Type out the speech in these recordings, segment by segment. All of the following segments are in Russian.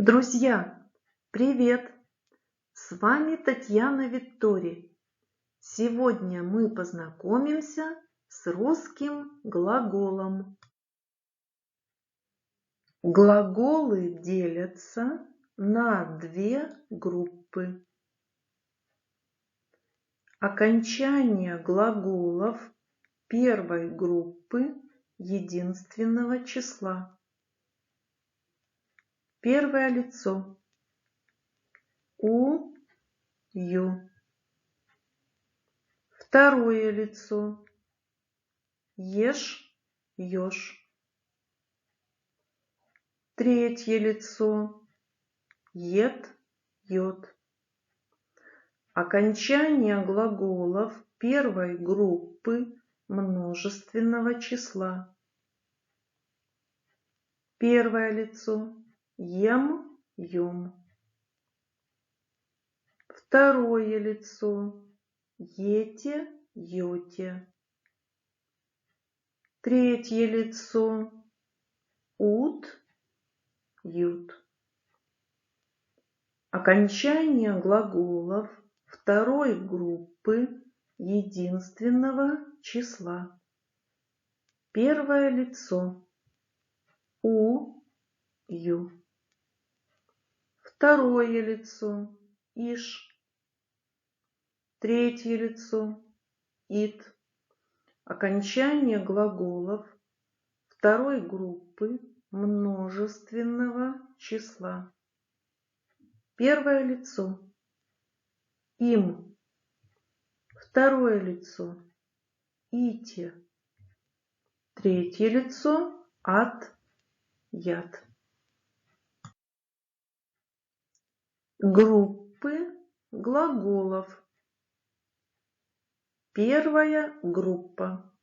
Друзья, привет! С вами Татьяна Виттори. Сегодня мы познакомимся с русским глаголом. Глаголы делятся на две группы. Окончания глаголов первой группы единственного числа. Первое лицо. У, ю. Второе лицо. Ешь, ешь. Третье лицо. Ед, ед. Окончания глаголов первой группы множественного числа. Первое лицо. Ем, ем. Второе лицо. Ете, ете. Третье лицо. Ут, ют. Окончания глаголов второй группы единственного числа. Первое лицо. У, ю. Второе лицо. Иш. Третье лицо. Ит. Окончание глаголов второй группы множественного числа. Первое лицо. Им. Второе лицо. Ите. Третье лицо. Ат, яд. Группы глаголов. Первая группа.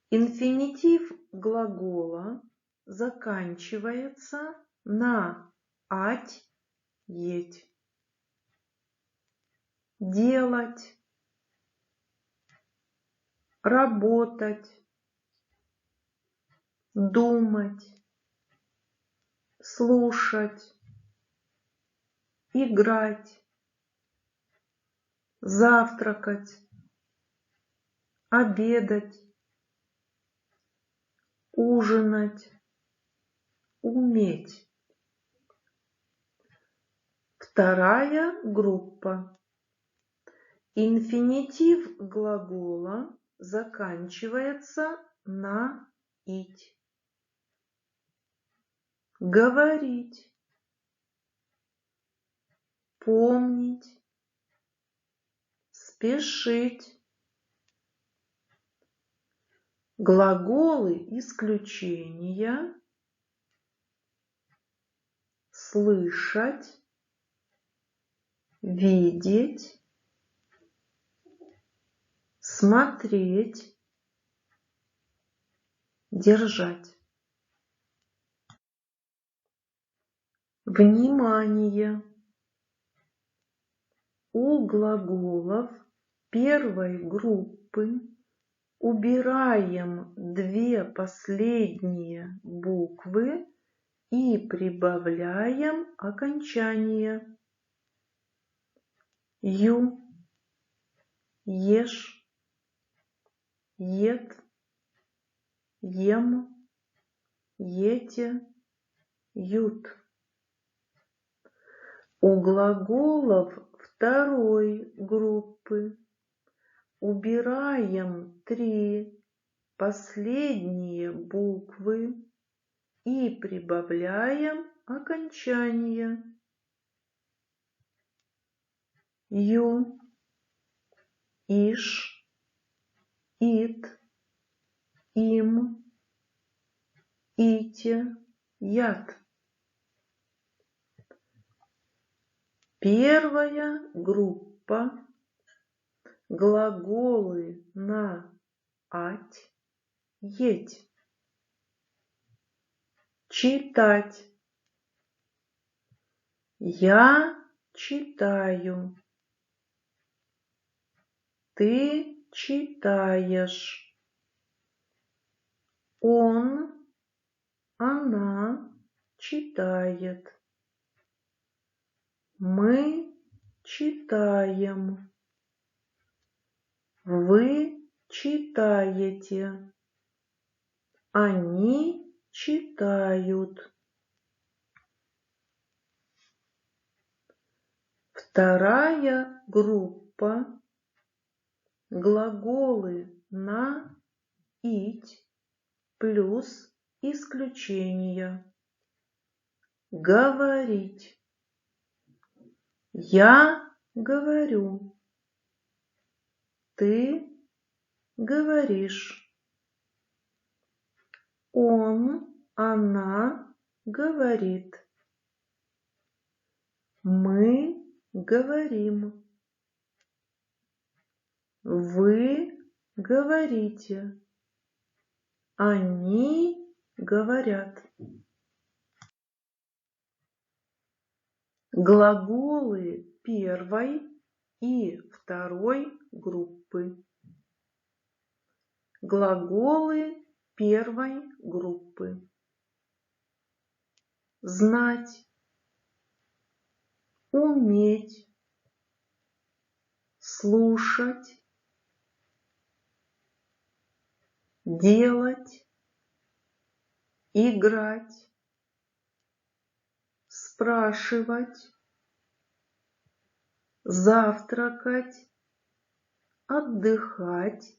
Инфинитив глагола заканчивается на ать, еть. Делать, работать, думать, слушать, играть, завтракать, обедать, ужинать, уметь. Вторая группа. Инфинитив глагола заканчивается на ить. Говорить, помнить, спешить. Глаголы исключения: слышать, видеть, смотреть, держать. Внимание! У глаголов первой группы убираем две последние буквы и прибавляем окончание. Ю, ешь, ед, ем, ете, ют. У глаголов второй группы убираем три последние буквы и прибавляем окончание. Ю, иш, ит, им, ите, яд. Первая группа. Глаголы на ать, еть. Читать. Я читаю. Ты читаешь. Он, она читает. Мы читаем. Вы читаете. Они читают. Вторая группа. Глаголы на, ить плюс исключения. Говорить. Я говорю. Ты говоришь. Он, она говорит. Мы говорим. Вы говорите. Они говорят. Глаголы первой и второй группы. Глаголы первой группы. Знать, уметь, слушать, делать, играть, спрашивать, завтракать, отдыхать,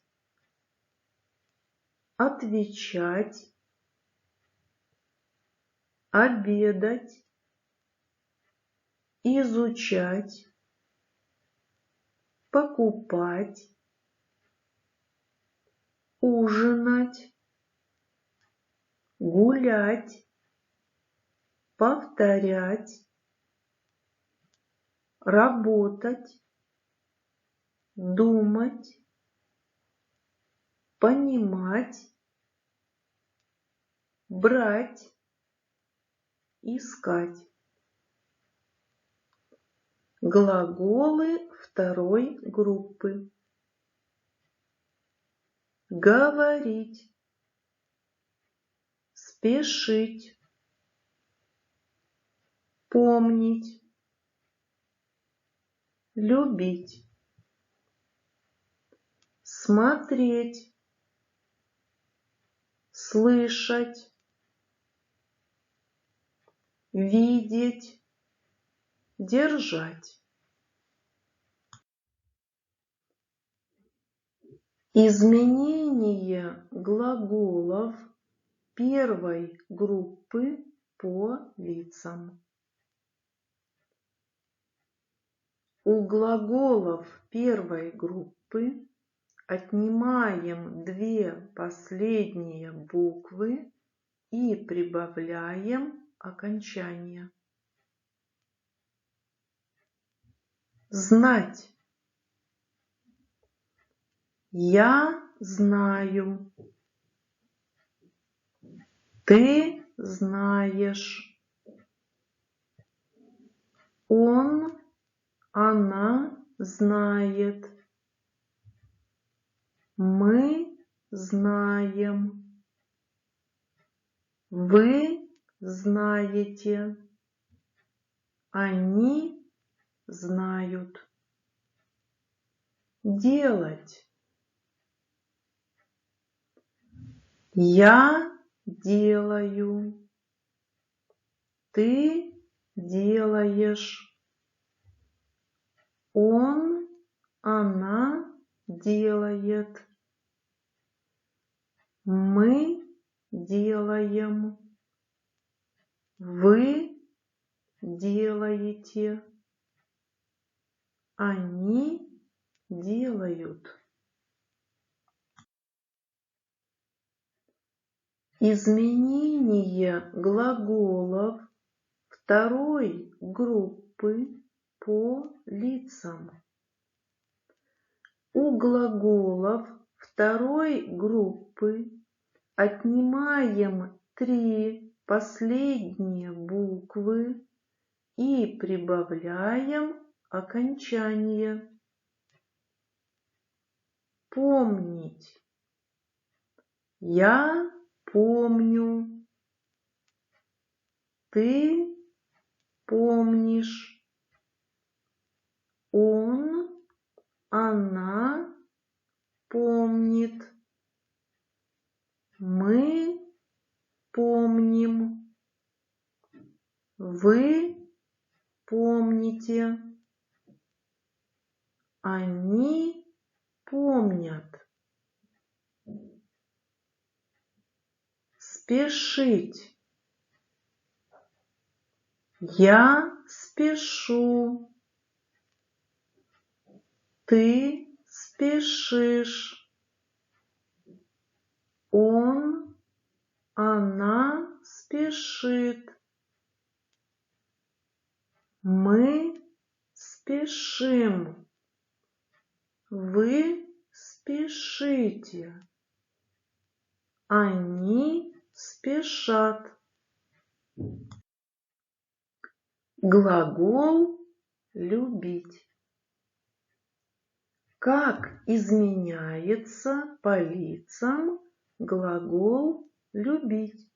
отвечать, обедать, изучать, покупать, ужинать, гулять, повторять, работать, думать, понимать, брать, искать. Глаголы второй группы. Говорить, спешить, помнить, любить, смотреть, слышать, видеть, держать. Изменение глаголов первой группы по лицам. У глаголов первой группы отнимаем две последние буквы и прибавляем окончание. Знать. Я знаю. Ты знаешь. Он, она знает. Мы знаем. Вы знаете. Они знают. Делать. Я делаю. Ты делаешь. Он, она делает. Мы делаем. Вы делаете. Они делают. Изменение глаголов второй группы по лицам. У глаголов второй группы отнимаем три последние буквы и прибавляем окончание. Помнить. Я помню. Ты помнишь. Он, она помнит. Мы помним. Вы помните. Они помнят. Спешить. Я спешу. Ты спешишь. Он, она спешит. Мы спешим. Вы спешите. Они спешат. Глагол «любить». Как изменяется по лицам глагол «любить»?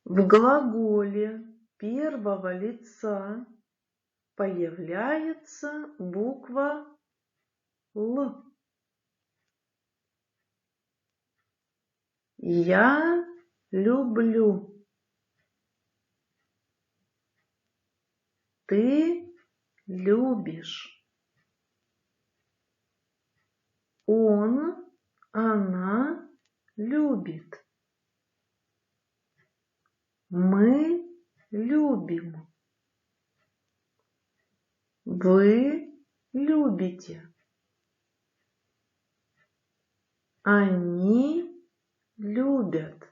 В глаголе первого лица появляется буква «л». Я люблю. Ты любишь. Он, она любит. Мы любим. Вы любите. Они любят.